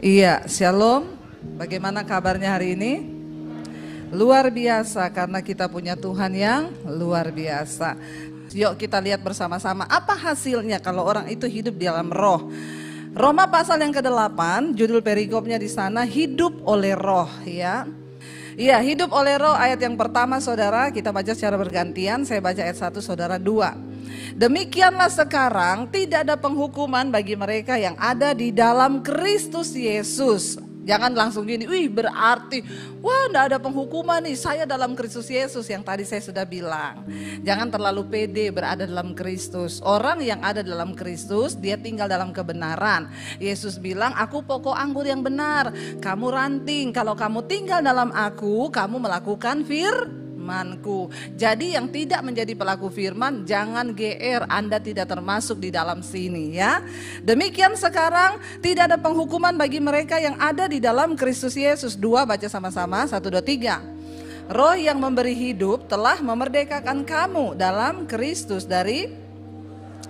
Iya, shalom. Bagaimana kabarnya hari ini? Luar biasa karena kita punya Tuhan yang luar biasa. Yuk kita lihat bersama-sama apa hasilnya kalau orang itu hidup di dalam roh. Roma pasal yang ke-8, judul perikopnya di sana hidup oleh roh ya. Iya, hidup oleh roh ayat yang pertama saudara, kita baca secara bergantian. Saya baca ayat 1, saudara 2. Demikianlah sekarang tidak ada penghukuman bagi mereka yang ada di dalam Kristus Yesus. Jangan langsung gini, wih berarti, wah enggak ada penghukuman nih, saya dalam Kristus Yesus. Yang tadi saya sudah bilang, jangan terlalu pede berada dalam Kristus. Orang yang ada dalam Kristus, dia tinggal dalam kebenaran. Yesus bilang, aku pokok anggur yang benar, kamu ranting. Kalau kamu tinggal dalam aku, kamu melakukan firmanku. Jadi yang tidak menjadi pelaku firman, jangan GR, Anda tidak termasuk di dalam sini ya. Demikian sekarang tidak ada penghukuman bagi mereka yang ada di dalam Kristus Yesus. 2, baca sama-sama, 1, 2, 3. Roh yang memberi hidup telah memerdekakan kamu dalam Kristus dari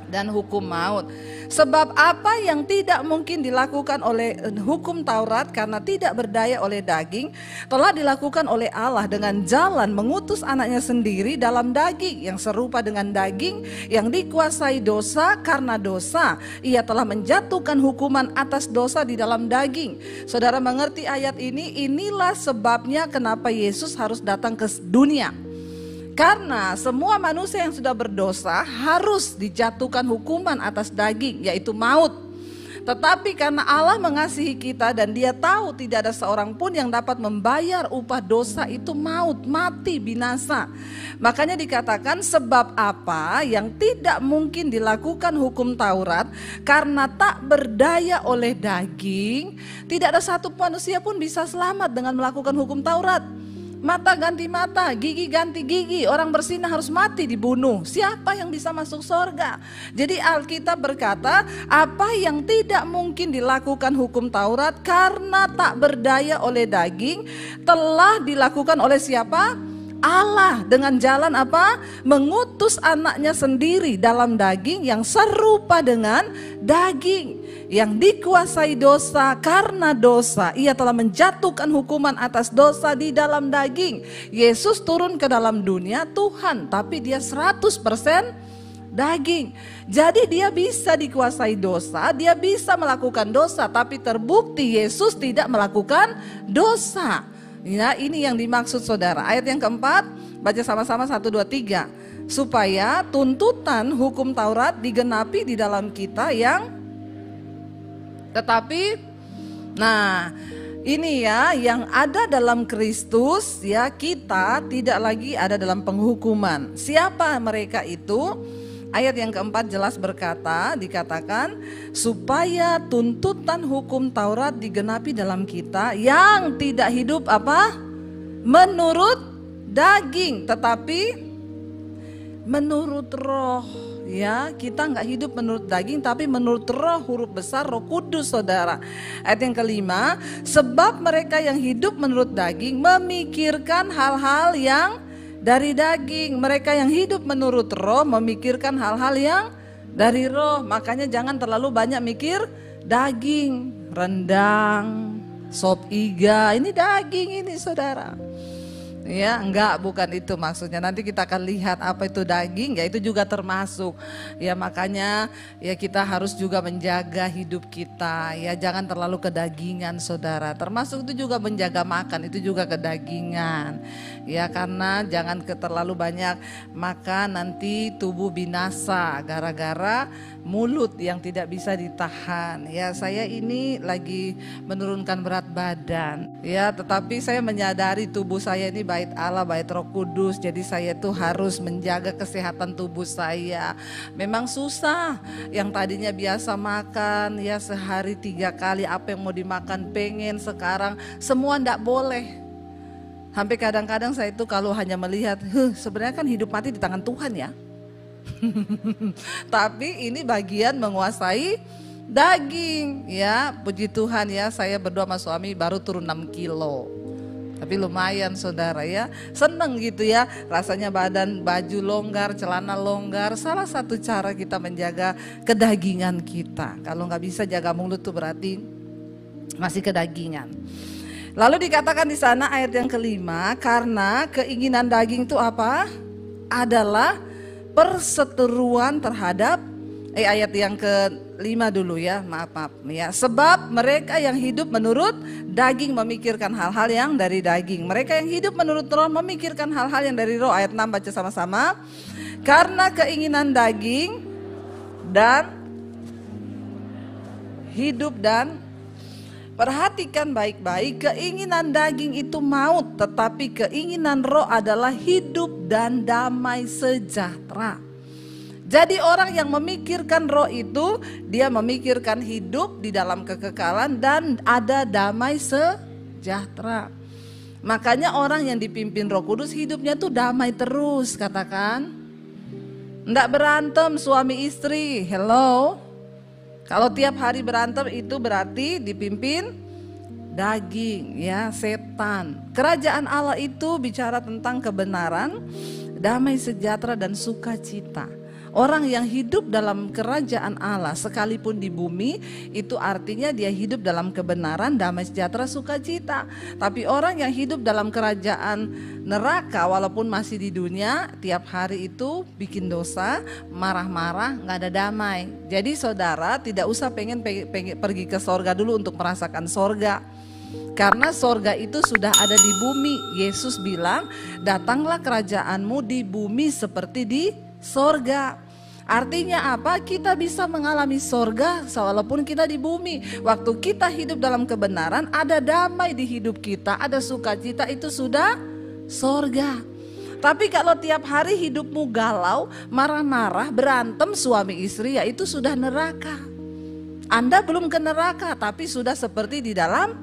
dan hukum maut. Sebab apa yang tidak mungkin dilakukan oleh hukum Taurat karena tidak berdaya oleh daging, telah dilakukan oleh Allah dengan jalan mengutus anaknya sendiri dalam daging yang serupa dengan daging yang dikuasai dosa. Karena dosa, ia telah menjatuhkan hukuman atas dosa di dalam daging. Saudara mengerti ayat ini? Inilah sebabnya kenapa Yesus harus datang ke dunia. Karena semua manusia yang sudah berdosa harus dijatuhkan hukuman atas daging, yaitu maut. Tetapi karena Allah mengasihi kita dan Dia tahu tidak ada seorang pun yang dapat membayar upah dosa itu maut, mati, binasa. Makanya dikatakan sebab apa yang tidak mungkin dilakukan hukum Taurat karena tak berdaya oleh daging, tidak ada satu manusia pun bisa selamat dengan melakukan hukum Taurat. Mata ganti mata, gigi ganti gigi, orang bersinah harus mati dibunuh. Siapa yang bisa masuk surga? Jadi Alkitab berkata, apa yang tidak mungkin dilakukan hukum Taurat karena tak berdaya oleh daging, telah dilakukan oleh siapa? Allah dengan jalan apa? Mengutus anaknya sendiri dalam daging yang serupa dengan daging yang dikuasai dosa. Karena dosa, ia telah menjatuhkan hukuman atas dosa di dalam daging. Yesus turun ke dalam dunia Tuhan, tapi dia 100% daging. Jadi dia bisa dikuasai dosa, dia bisa melakukan dosa, tapi terbukti Yesus tidak melakukan dosa. Ya, ini yang dimaksud saudara. Ayat yang keempat, baca sama-sama 1, 2, 3. Supaya tuntutan hukum Taurat digenapi di dalam kita yang tetapi, nah ini ya yang ada dalam Kristus ya, kita tidak lagi ada dalam penghukuman. Siapa mereka itu? Ayat yang keempat jelas dikatakan supaya tuntutan hukum Taurat digenapi dalam kita yang tidak hidup apa? Menurut daging, tetapi menurut roh. Ya, kita nggak hidup menurut daging tapi menurut roh, huruf besar Roh Kudus saudara. Ayat yang kelima, sebab mereka yang hidup menurut daging memikirkan hal-hal yang dari daging. Mereka yang hidup menurut roh memikirkan hal-hal yang dari roh. Makanya jangan terlalu banyak mikir daging, rendang, sop iga, ini daging ini saudara. Ya, enggak, bukan itu maksudnya. Nanti kita akan lihat apa itu daging, ya itu juga termasuk. Ya makanya ya kita harus juga menjaga hidup kita. Ya jangan terlalu kedagingan saudara. Termasuk itu juga menjaga makan, itu juga kedagingan. Ya karena jangan terlalu banyak makan, nanti tubuh binasa gara-gara mulut yang tidak bisa ditahan. Ya saya ini lagi menurunkan berat badan. Ya tetapi saya menyadari tubuh saya ini bait Allah, bait Roh Kudus. Jadi saya tuh harus menjaga kesehatan tubuh saya. Memang susah. Yang tadinya biasa makan ya sehari 3 kali apa yang mau dimakan pengen, sekarang semua ndak boleh. Sampai kadang-kadang saya itu kalau hanya melihat, sebenarnya kan hidup mati di tangan Tuhan ya. Tapi ini bagian menguasai daging ya. Puji Tuhan ya, saya berdua sama suami baru turun 6 kilo. Tapi lumayan saudara ya, seneng gitu ya. Rasanya badan, baju longgar, celana longgar. Salah satu cara kita menjaga kedagingan kita. Kalau gak bisa jaga mulut tuh berarti Masih kedagingan. Lalu dikatakan di sana ayat yang kelima, karena keinginan daging itu apa? Adalah perseteruan terhadap ayat yang kelima dulu ya, maaf ya. Sebab mereka yang hidup menurut daging memikirkan hal-hal yang dari daging. Mereka yang hidup menurut roh memikirkan hal-hal yang dari roh. Ayat 6 baca sama-sama. Karena keinginan daging dan hidup dan perhatikan baik-baik, keinginan daging itu maut, tetapi keinginan roh adalah hidup dan damai sejahtera. Jadi orang yang memikirkan roh itu, dia memikirkan hidup di dalam kekekalan dan ada damai sejahtera. Makanya orang yang dipimpin Roh Kudus hidupnya tuh damai terus, katakan. Nggak berantem suami istri, hello. Kalau tiap hari berantem itu berarti dipimpin daging ya, setan. Kerajaan Allah itu bicara tentang kebenaran, damai sejahtera dan sukacita. Orang yang hidup dalam kerajaan Allah sekalipun di bumi itu artinya dia hidup dalam kebenaran, damai sejahtera, sukacita. Tapi orang yang hidup dalam kerajaan neraka walaupun masih di dunia tiap hari itu bikin dosa, marah-marah, gak ada damai. Jadi saudara tidak usah pengen pergi ke sorga dulu untuk merasakan sorga. Karena sorga itu sudah ada di bumi. Yesus bilang datanglah kerajaanmu di bumi seperti di sorga. Artinya apa? Kita bisa mengalami sorga walaupun kita di bumi. Waktu kita hidup dalam kebenaran, ada damai di hidup kita, ada sukacita, itu sudah sorga. Tapi kalau tiap hari hidupmu galau, marah-marah, berantem suami istri, ya itu sudah neraka. Anda belum ke neraka, tapi sudah seperti di dalam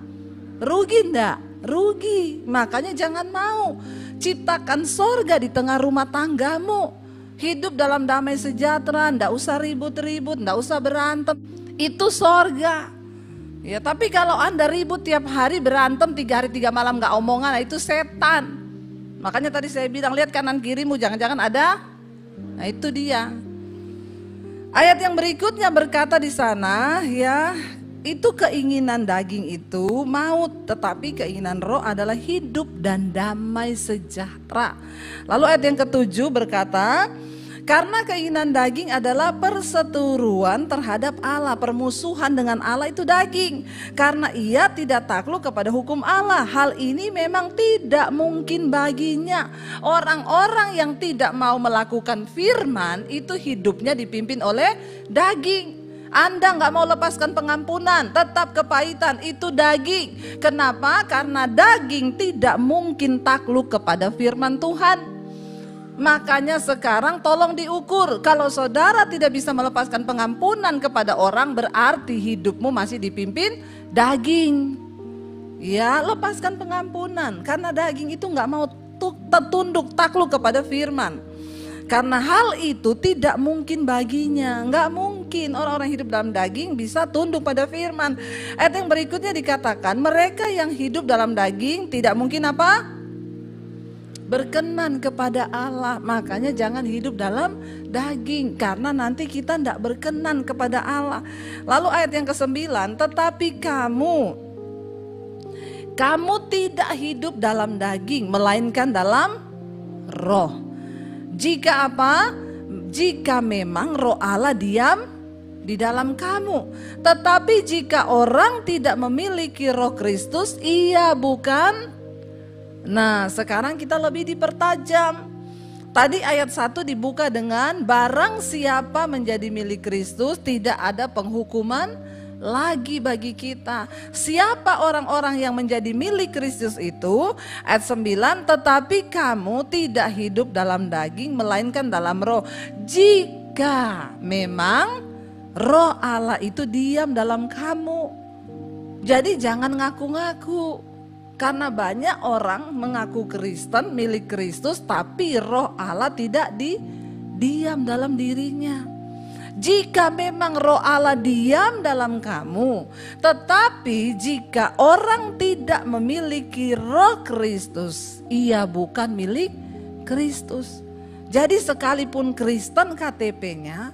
rugi enggak? Rugi. Makanya jangan mau. Ciptakan sorga di tengah rumah tanggamu. Hidup dalam damai sejahtera, ndak usah ribut-ribut, ndak usah berantem. Itu sorga. Ya, tapi kalau Anda ribut tiap hari, berantem 3 hari 3 malam gak omongan, itu setan. Makanya tadi saya bilang lihat kanan kirimu, jangan-jangan ada. Nah, itu dia. Ayat yang berikutnya berkata di sana, ya, itu keinginan daging itu maut, tetapi keinginan roh adalah hidup dan damai sejahtera. Lalu ayat yang ke-7 berkata, karena keinginan daging adalah perseteruan terhadap Allah, permusuhan dengan Allah itu daging. Karena ia tidak takluk kepada hukum Allah. Hal ini memang tidak mungkin baginya. Orang-orang yang tidak mau melakukan firman itu hidupnya dipimpin oleh daging. Anda nggak mau lepaskan pengampunan, tetap kepahitan, itu daging. Kenapa? Karena daging tidak mungkin takluk kepada firman Tuhan. Makanya sekarang tolong diukur. Kalau saudara tidak bisa melepaskan pengampunan kepada orang, berarti hidupmu masih dipimpin daging. Ya, lepaskan pengampunan. Karena daging itu nggak mau tertunduk takluk kepada firman. Karena hal itu tidak mungkin baginya. Nggak mungkin orang-orang hidup dalam daging bisa tunduk pada firman. Ayat yang berikutnya dikatakan, mereka yang hidup dalam daging tidak mungkin apa? Berkenan kepada Allah. Makanya jangan hidup dalam daging, karena nanti kita tidak berkenan kepada Allah. Lalu ayat yang ke-9, tetapi kamu tidak hidup dalam daging, melainkan dalam roh. Jika apa? Jika memang roh Allah diam di dalam kamu. Tetapi jika orang tidak memiliki roh Kristus, ia bukan. Nah, sekarang kita lebih dipertajam. Tadi ayat 1 dibuka dengan barang siapa menjadi milik Kristus, tidak ada penghukuman lagi bagi kita. Siapa orang-orang yang menjadi milik Kristus itu? Ayat 9, tetapi kamu tidak hidup dalam daging melainkan dalam roh. Jika memang roh Allah itu diam dalam kamu. Jadi jangan ngaku-ngaku. Karena banyak orang mengaku Kristen, milik Kristus, tapi roh Allah tidak diam dalam dirinya. Jika memang roh Allah diam dalam kamu, tetapi jika orang tidak memiliki roh Kristus, ia bukan milik Kristus. Jadi sekalipun Kristen KTP-nya,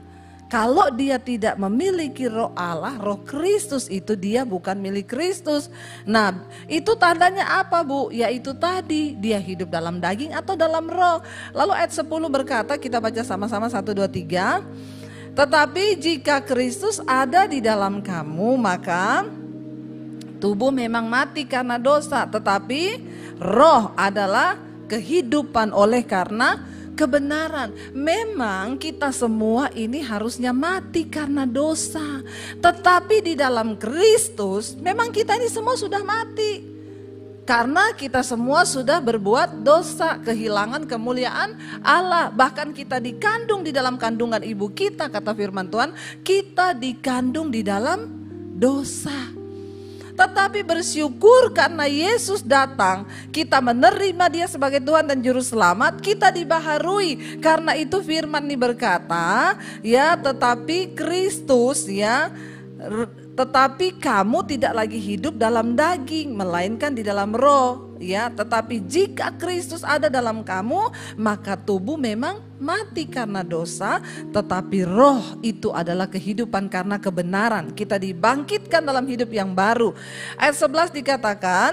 Kalau dia tidak memiliki roh Allah, roh Kristus itu dia bukan milik Kristus. Nah, itu tandanya apa, Bu? Yaitu tadi, dia hidup dalam daging atau dalam roh. Lalu ayat 10 berkata, kita baca sama-sama 1, 2, 3. Tetapi jika Kristus ada di dalam kamu, maka tubuh memang mati karena dosa, tetapi roh adalah kehidupan oleh karena kebenaran. Memang kita semua ini harusnya mati karena dosa. Tetapi di dalam Kristus memang kita ini semua sudah mati. Karena kita semua sudah berbuat dosa, kehilangan kemuliaan Allah. Bahkan kita dikandung di dalam kandungan ibu kita, kata firman Tuhan, kita dikandung di dalam dosa. Tetapi bersyukur karena Yesus datang, kita menerima dia sebagai Tuhan dan Juru Selamat, kita dibaharui. Karena itu firman ini berkata, ya tetapi Kristus ya, tetapi kamu tidak lagi hidup dalam daging, melainkan di dalam roh. Ya, tetapi jika Kristus ada dalam kamu, maka tubuh memang mati karena dosa, tetapi roh itu adalah kehidupan karena kebenaran. Kita dibangkitkan dalam hidup yang baru. Ayat 11 dikatakan,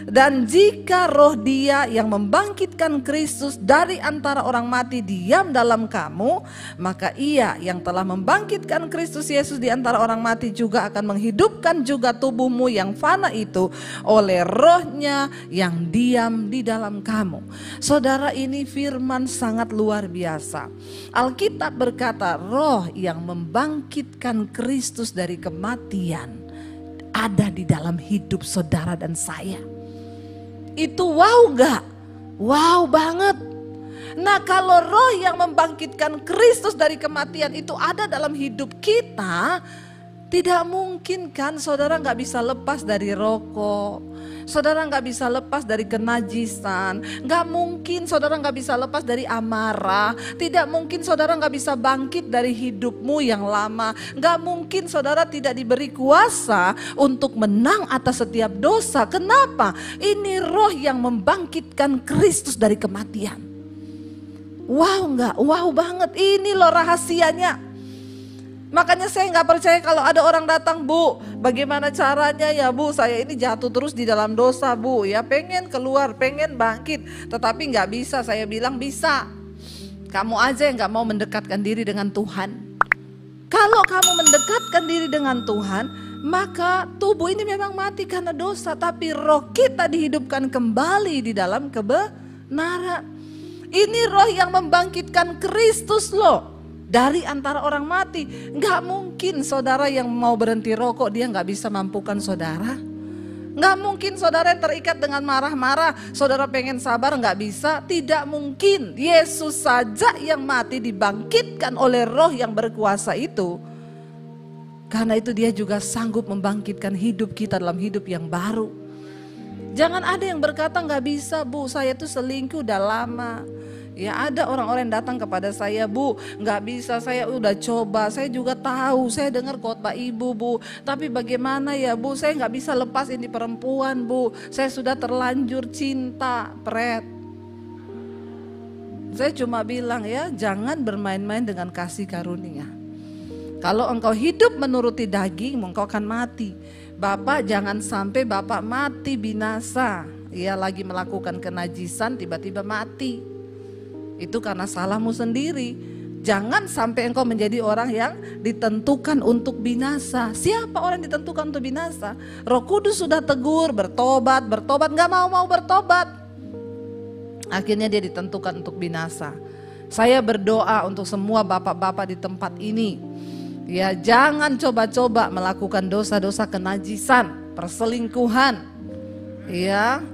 dan jika roh dia yang membangkitkan Kristus dari antara orang mati diam dalam kamu, maka ia yang telah membangkitkan Kristus Yesus di antara orang mati juga akan menghidupkan juga tubuhmu yang fana itu oleh rohnya yang diam di dalam kamu. Saudara, ini firman sangat luar biasa. Alkitab berkata roh yang membangkitkan Kristus dari kematian ada di dalam hidup saudara dan saya. Itu wow gak? Wow banget. Nah, kalau roh yang membangkitkan Kristus dari kematian itu ada dalam hidup kita, tidak mungkin kan saudara gak bisa lepas dari rokok, saudara gak bisa lepas dari kenajisan, gak mungkin saudara gak bisa lepas dari amarah, tidak mungkin saudara gak bisa bangkit dari hidupmu yang lama, gak mungkin saudara tidak diberi kuasa untuk menang atas setiap dosa. Kenapa? Ini roh yang membangkitkan Kristus dari kematian. Wow gak? Wow banget, ini loh rahasianya. Makanya saya nggak percaya kalau ada orang datang, Bu, bagaimana caranya ya Bu, saya ini jatuh terus di dalam dosa Bu, ya pengen keluar, pengen bangkit, tetapi nggak bisa. Saya bilang bisa, kamu aja yang nggak mau mendekatkan diri dengan Tuhan. Kalau kamu mendekatkan diri dengan Tuhan, maka tubuh ini memang mati karena dosa, tapi roh kita dihidupkan kembali di dalam kebenaran. Ini roh yang membangkitkan Kristus loh dari antara orang mati. Gak mungkin saudara yang mau berhenti rokok dia gak bisa mampukan saudara. Gak mungkin saudara yang terikat dengan marah-marah, saudara pengen sabar gak bisa. Tidak mungkin. Yesus saja yang mati dibangkitkan oleh roh yang berkuasa itu. Karena itu dia juga sanggup membangkitkan hidup kita dalam hidup yang baru. Jangan ada yang berkata gak bisa Bu, saya tuh selingkuh udah lama. Ya ada orang-orang yang datang kepada saya, Bu, gak bisa, saya udah coba, saya juga tahu, saya dengar khotbah ibu Bu, tapi bagaimana ya Bu, saya gak bisa lepas ini perempuan Bu, saya sudah terlanjur cinta, pret. Saya cuma bilang ya, jangan bermain-main dengan kasih karunia. Kalau engkau hidup menuruti daging, engkau akan mati. Bapak jangan sampai Bapak mati binasa, ia lagi melakukan kenajisan tiba-tiba mati. Itu karena salahmu sendiri. Jangan sampai engkau menjadi orang yang ditentukan untuk binasa. Siapa orang yang ditentukan untuk binasa? Roh Kudus sudah tegur, bertobat, gak mau bertobat. Akhirnya dia ditentukan untuk binasa. Saya berdoa untuk semua bapak-bapak di tempat ini. Ya, jangan coba-coba melakukan dosa-dosa kenajisan, perselingkuhan. Ya,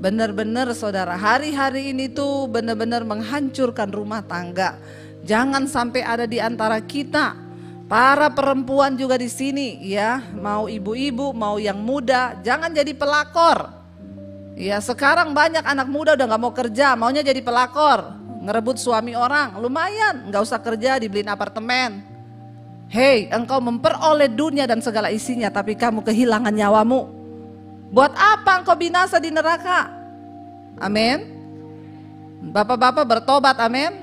benar-benar saudara, hari-hari ini tuh benar-benar menghancurkan rumah tangga. Jangan sampai ada di antara kita, para perempuan juga di sini ya, mau ibu-ibu, mau yang muda, jangan jadi pelakor. Ya, sekarang banyak anak muda udah gak mau kerja, maunya jadi pelakor, ngerebut suami orang, lumayan, gak usah kerja, dibeliin apartemen. Hei, engkau memperoleh dunia dan segala isinya, tapi kamu kehilangan nyawamu. Buat apa engkau binasa di neraka? Amin. Bapak-bapak bertobat, amin.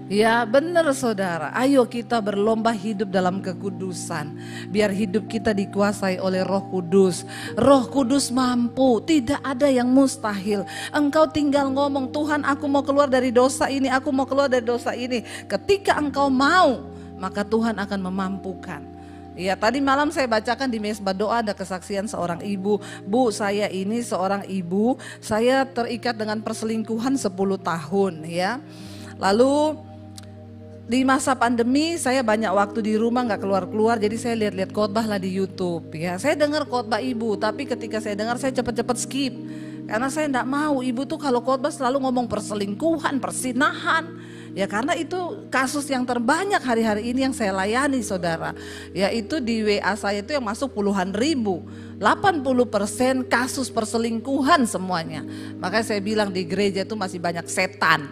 Ya benar saudara, ayo kita berlomba hidup dalam kekudusan. Biar hidup kita dikuasai oleh Roh Kudus. Roh Kudus mampu, tidak ada yang mustahil. Engkau tinggal ngomong, Tuhan aku mau keluar dari dosa ini, aku mau keluar dari dosa ini. Ketika engkau mau, maka Tuhan akan memampukan. Ya tadi malam saya bacakan di mesbah doa ada kesaksian seorang ibu. Bu, saya ini seorang ibu, saya terikat dengan perselingkuhan 10 tahun ya. Lalu di masa pandemi saya banyak waktu di rumah nggak keluar-keluar, jadi saya lihat-lihat khotbah lah di YouTube ya. Saya dengar khotbah ibu, tapi ketika saya dengar saya cepat-cepat skip. Karena saya enggak mau, ibu tuh kalau khotbah selalu ngomong perselingkuhan, persinahan. Ya karena itu kasus yang terbanyak hari-hari ini yang saya layani saudara. Yaitu di WA saya itu yang masuk puluhan ribu. 80% kasus perselingkuhan semuanya. Makanya saya bilang di gereja itu masih banyak setan.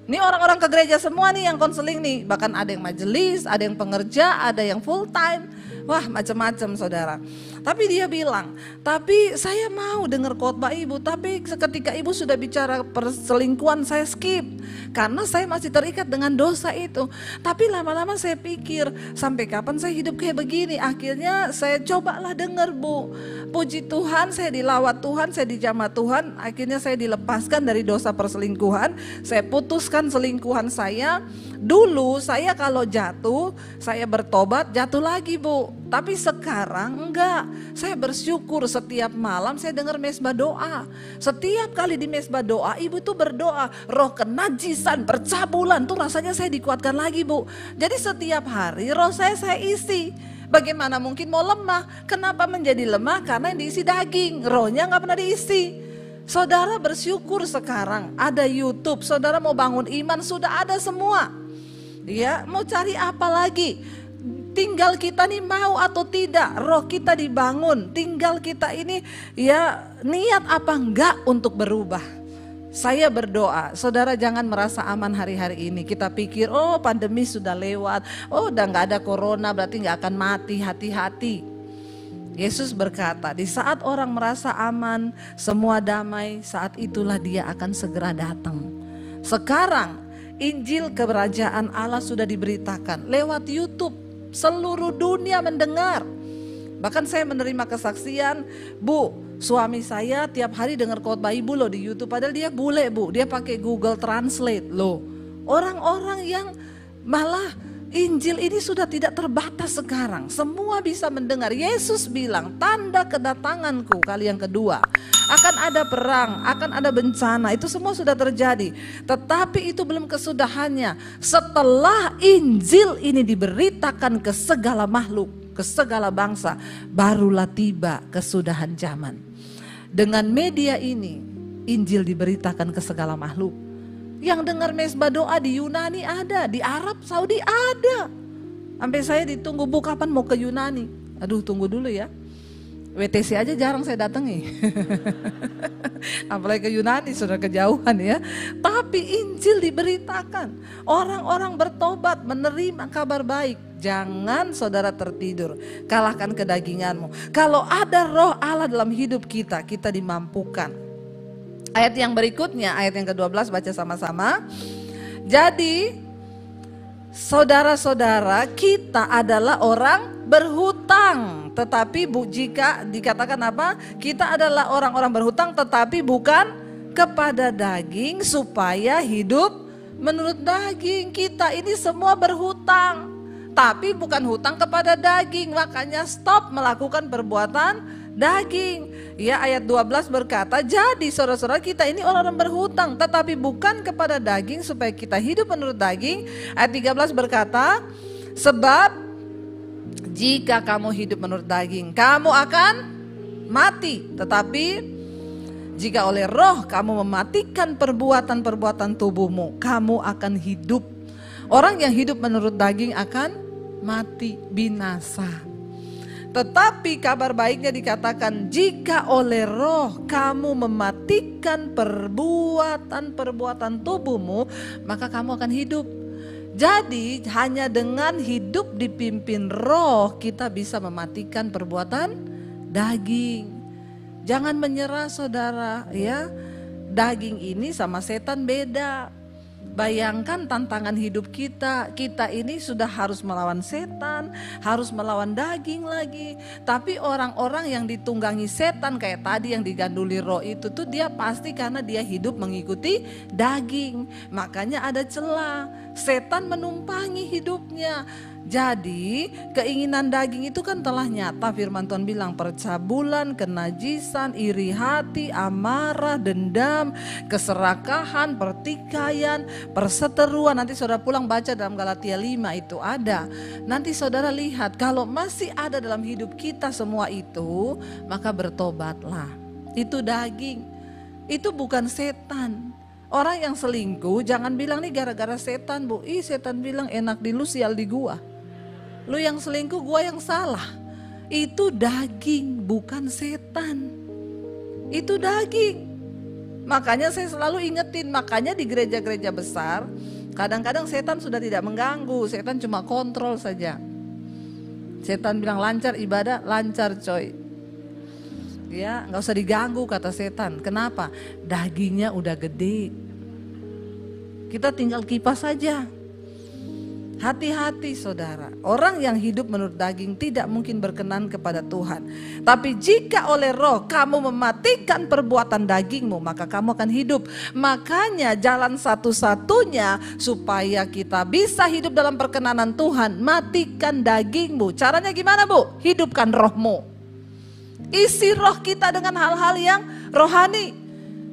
Ini orang-orang ke gereja semua nih yang konseling nih. Bahkan ada yang majelis, ada yang pengerja, ada yang full time. Wah macam-macam saudara. Tapi dia bilang, tapi saya mau dengar khotbah ibu. Tapi ketika ibu sudah bicara perselingkuhan saya skip. Karena saya masih terikat dengan dosa itu. Tapi lama-lama saya pikir, sampai kapan saya hidup kayak begini. Akhirnya saya cobalah dengar bu. Puji Tuhan saya dilawat Tuhan, saya dijamah Tuhan. Akhirnya saya dilepaskan dari dosa perselingkuhan. Saya putuskan selingkuhan saya. Dulu saya kalau jatuh, saya bertobat jatuh lagi bu. Tapi sekarang enggak. Saya bersyukur setiap malam saya dengar mesbah doa. Setiap kali di mesbah doa ibu tuh berdoa. Roh kenajisan, percabulan tuh rasanya saya dikuatkan lagi bu. Jadi setiap hari roh saya isi. Bagaimana mungkin mau lemah? Kenapa menjadi lemah? Karena yang diisi daging. Rohnya gak pernah diisi. Saudara bersyukur sekarang ada YouTube. Saudara mau bangun iman sudah ada semua. Ya, mau cari apa lagi? Tinggal kita nih mau atau tidak, roh kita dibangun. Tinggal kita ini ya niat apa enggak untuk berubah. Saya berdoa, saudara jangan merasa aman hari-hari ini. Kita pikir, oh pandemi sudah lewat, oh udah gak ada corona berarti gak akan mati, hati-hati. Yesus berkata, di saat orang merasa aman, semua damai, saat itulah dia akan segera datang. Sekarang Injil kerajaan Allah sudah diberitakan lewat YouTube. Seluruh dunia mendengar. Bahkan saya menerima kesaksian, bu, suami saya tiap hari dengar khotbah ibu loh di YouTube. Padahal dia bule bu, dia pakai Google Translate loh. Orang-orang yang malah Injil ini sudah tidak terbatas sekarang. Semua bisa mendengar. Yesus bilang tanda kedatanganku kali yang kedua. Akan ada perang, akan ada bencana. Itu semua sudah terjadi. Tetapi itu belum kesudahannya. Setelah Injil ini diberitakan ke segala makhluk, ke segala bangsa, barulah tiba kesudahan zaman. Dengan media ini, Injil diberitakan ke segala makhluk. Yang dengar mesbah doa di Yunani ada, di Arab Saudi ada. Sampai saya ditunggu, bu kapan mau ke Yunani? Aduh tunggu dulu ya. WTC aja jarang saya datangi. Apalagi ke Yunani sudah kejauhan ya. Tapi Injil diberitakan. Orang-orang bertobat menerima kabar baik. Jangan saudara tertidur. Kalahkan kedaginganmu. Kalau ada roh Allah dalam hidup kita, kita dimampukan. Ayat yang berikutnya, ayat yang ke-12 baca sama-sama. Jadi saudara-saudara kita adalah orang berhutang. Tetapi jika dikatakan apa? Kita adalah orang-orang berhutang tetapi bukan kepada daging supaya hidup menurut daging. Kita ini semua berhutang. Tapi bukan hutang kepada daging. Makanya stop melakukan perbuatan daging. Ya ayat 12 berkata, jadi saudara-saudara kita ini orang-orang berhutang tetapi bukan kepada daging supaya kita hidup menurut daging. Ayat 13 berkata, sebab jika kamu hidup menurut daging kamu akan mati. Tetapi jika oleh roh kamu mematikan perbuatan-perbuatan tubuhmu, kamu akan hidup. Orang yang hidup menurut daging akan mati, binasa. Tetapi kabar baiknya dikatakan, jika oleh roh kamu mematikan perbuatan-perbuatan tubuhmu, maka kamu akan hidup. Jadi hanya dengan hidup dipimpin roh kita bisa mematikan perbuatan daging. Jangan menyerah saudara ya. Daging ini sama setan beda. Bayangkan tantangan hidup kita. Kita ini sudah harus melawan setan, harus melawan daging lagi. Tapi orang-orang yang ditunggangi setan kayak tadi yang diganduli roh itu tuh dia pasti karena dia hidup mengikuti daging. Makanya ada celah. Setan menumpangi hidupnya. Jadi keinginan daging itu kan telah nyata, firman Tuhan bilang percabulan, kenajisan, iri hati, amarah, dendam, keserakahan, pertikaian, perseteruan. Nanti saudara pulang baca dalam Galatia 5 itu ada. Nanti saudara lihat kalau masih ada dalam hidup kita semua itu, maka bertobatlah. Itu daging, itu bukan setan. Orang yang selingkuh jangan bilang nih gara-gara setan bu. Setan bilang enak di lu sial di gua. Lu yang selingkuh, gua yang salah. Itu daging, bukan setan. Itu daging. Makanya saya selalu ingetin, makanya di gereja-gereja besar, kadang-kadang setan sudah tidak mengganggu, setan cuma kontrol saja. Setan bilang lancar ibadah, lancar coy. Ya, nggak usah diganggu kata setan. Kenapa? Dagingnya udah gede. Kita tinggal kipas saja. Hati-hati saudara, orang yang hidup menurut daging tidak mungkin berkenan kepada Tuhan. Tapi jika oleh roh kamu mematikan perbuatan dagingmu, maka kamu akan hidup. Makanya jalan satu-satunya supaya kita bisa hidup dalam perkenanan Tuhan, matikan dagingmu. Caranya gimana bu? Hidupkan rohmu. Isi roh kita dengan hal-hal yang rohani.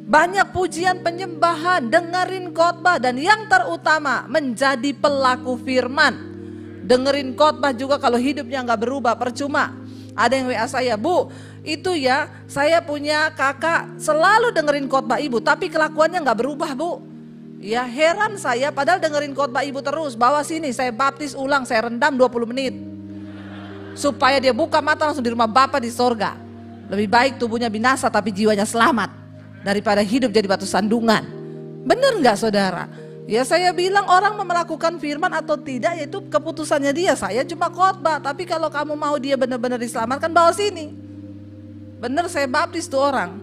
Banyak pujian, penyembahan, dengerin khotbah, dan yang terutama menjadi pelaku firman. Dengerin khotbah juga kalau hidupnya gak berubah, percuma. Ada yang WA saya, bu itu ya saya punya kakak selalu dengerin khotbah ibu tapi kelakuannya gak berubah bu. Ya heran saya padahal dengerin khotbah ibu terus, bawa sini saya baptis ulang, saya rendam 20 menit. Supaya dia buka mata langsung di rumah Bapa di sorga. Lebih baik tubuhnya binasa tapi jiwanya selamat daripada hidup jadi batu sandungan. Benar nggak saudara? Ya saya bilang orang mau melakukan firman atau tidak yaitu keputusannya dia. Saya cuma khotbah, tapi kalau kamu mau dia benar-benar diselamatkan bawa sini. Benar saya baptis tuh orang.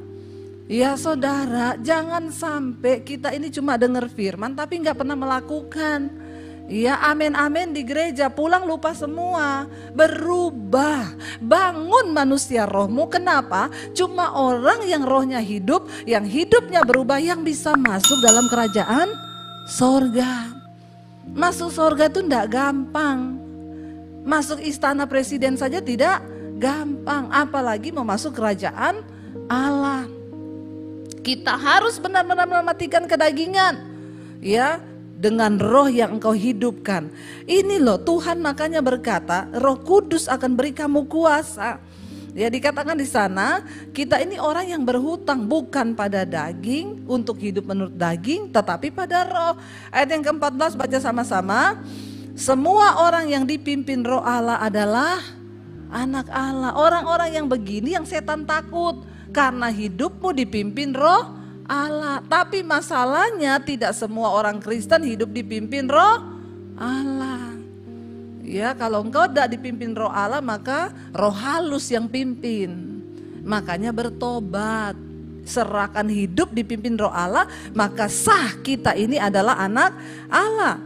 Ya saudara, jangan sampai kita ini cuma dengar firman tapi nggak pernah melakukan. Ya amin-amin di gereja, pulang lupa semua. Berubah, bangun manusia rohmu. Kenapa? Cuma orang yang rohnya hidup, yang hidupnya berubah, yang bisa masuk dalam kerajaan sorga. Masuk sorga itu tidak gampang. Masuk istana presiden saja tidak gampang, apalagi mau masuk kerajaan Allah. Kita harus benar-benar mematikan kedagingan. Ya, dengan roh yang engkau hidupkan. Ini loh Tuhan makanya berkata Roh Kudus akan beri kamu kuasa. Ya dikatakan di sana kita ini orang yang berhutang bukan pada daging untuk hidup menurut daging tetapi pada roh. Ayat yang ke-14 baca sama-sama. Semua orang yang dipimpin roh Allah adalah anak Allah. Orang-orang yang begini yang setan takut karena hidupmu dipimpin roh Allah. Tapi masalahnya tidak semua orang Kristen hidup dipimpin roh Allah. Ya kalau engkau tidak dipimpin roh Allah maka roh halus yang pimpin. Makanya bertobat, serahkan hidup dipimpin roh Allah, maka sah kita ini adalah anak Allah.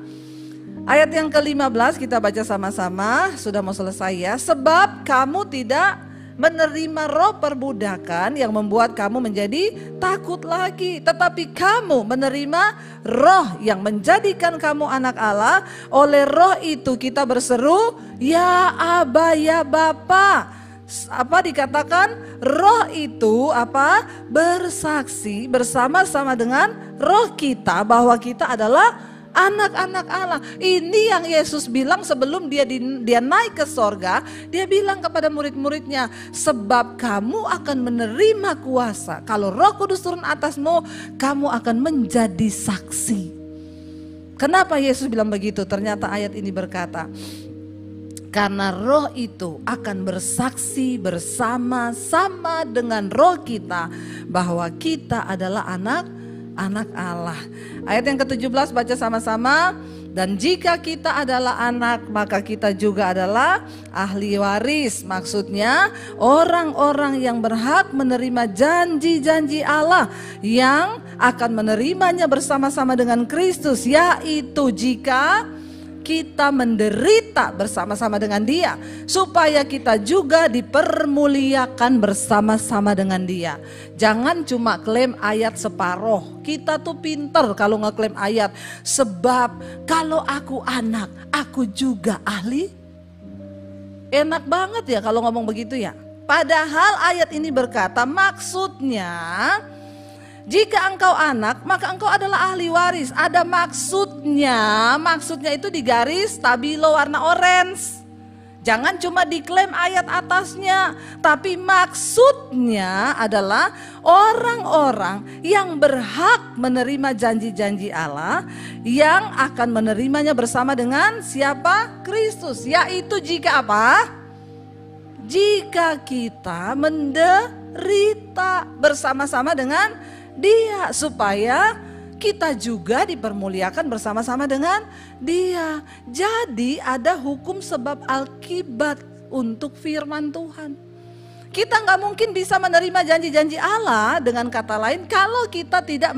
Ayat yang ke-15 kita baca sama-sama, sudah mau selesai ya. Sebab kamu tidak menerima roh perbudakan yang membuat kamu menjadi takut lagi. Tetapi kamu menerima roh yang menjadikan kamu anak Allah. Oleh roh itu kita berseru, ya Aba, ya Bapa. Apa dikatakan? Roh itu apa? Bersaksi bersama-sama dengan roh kita bahwa kita adalah anak-anak Allah. Ini yang Yesus bilang sebelum dia naik ke sorga. Dia bilang kepada murid-muridnya, sebab kamu akan menerima kuasa. Kalau Roh Kudus turun atasmu, kamu akan menjadi saksi. Kenapa Yesus bilang begitu? Ternyata ayat ini berkata, karena roh itu akan bersaksi bersama-sama dengan roh kita bahwa kita adalah anak Allah. Ayat yang ke-17 baca sama-sama. Dan jika kita adalah anak, maka kita juga adalah ahli waris. Maksudnya orang-orang yang berhak menerima janji-janji Allah yang akan menerimanya bersama-sama dengan Kristus, yaitu jika kita menderita bersama-sama dengan Dia, supaya kita juga dipermuliakan bersama-sama dengan Dia. Jangan cuma klaim ayat separoh. Kita tuh pinter kalau ngeklaim ayat. Sebab kalau aku anak, aku juga ahli. Enak banget ya kalau ngomong begitu ya. Padahal ayat ini berkata maksudnya, jika engkau anak, maka engkau adalah ahli waris. Ada maksudnya. Maksudnya itu di garis stabilo warna orange. Jangan cuma diklaim ayat atasnya. Tapi maksudnya adalah orang-orang yang berhak menerima janji-janji Allah, yang akan menerimanya bersama dengan siapa? Kristus. Yaitu jika apa? Jika kita menderita bersama-sama dengan Dia, supaya kita juga dipermuliakan bersama-sama dengan Dia. Jadi ada hukum sebab akibat untuk firman Tuhan. Kita nggak mungkin bisa menerima janji-janji Allah, dengan kata lain, kalau kita tidak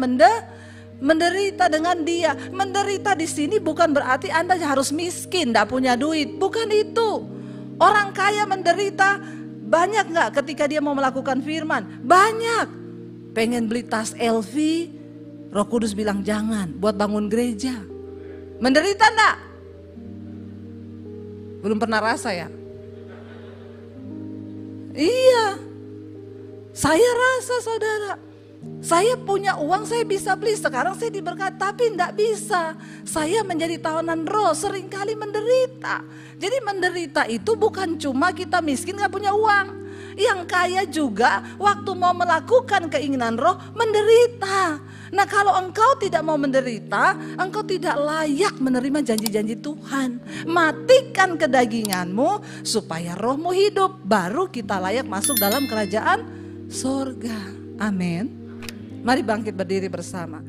menderita dengan Dia. Menderita di sini bukan berarti Anda harus miskin, tidak punya duit, bukan itu. Orang kaya menderita banyak nggak ketika dia mau melakukan firman? Banyak. Pengen beli tas LV, Roh Kudus bilang jangan, buat bangun gereja. Menderita enggak? Belum pernah rasa ya? Iya. Saya rasa saudara, saya punya uang, saya bisa beli, sekarang saya diberkati, tapi enggak bisa. Saya menjadi tawanan roh, seringkali menderita. Jadi menderita itu bukan cuma kita miskin gak punya uang. Yang kaya juga waktu mau melakukan keinginan roh menderita. Nah kalau engkau tidak mau menderita, engkau tidak layak menerima janji-janji Tuhan. Matikan kedaginganmu supaya rohmu hidup, baru kita layak masuk dalam kerajaan sorga. Amin. Mari bangkit berdiri bersama.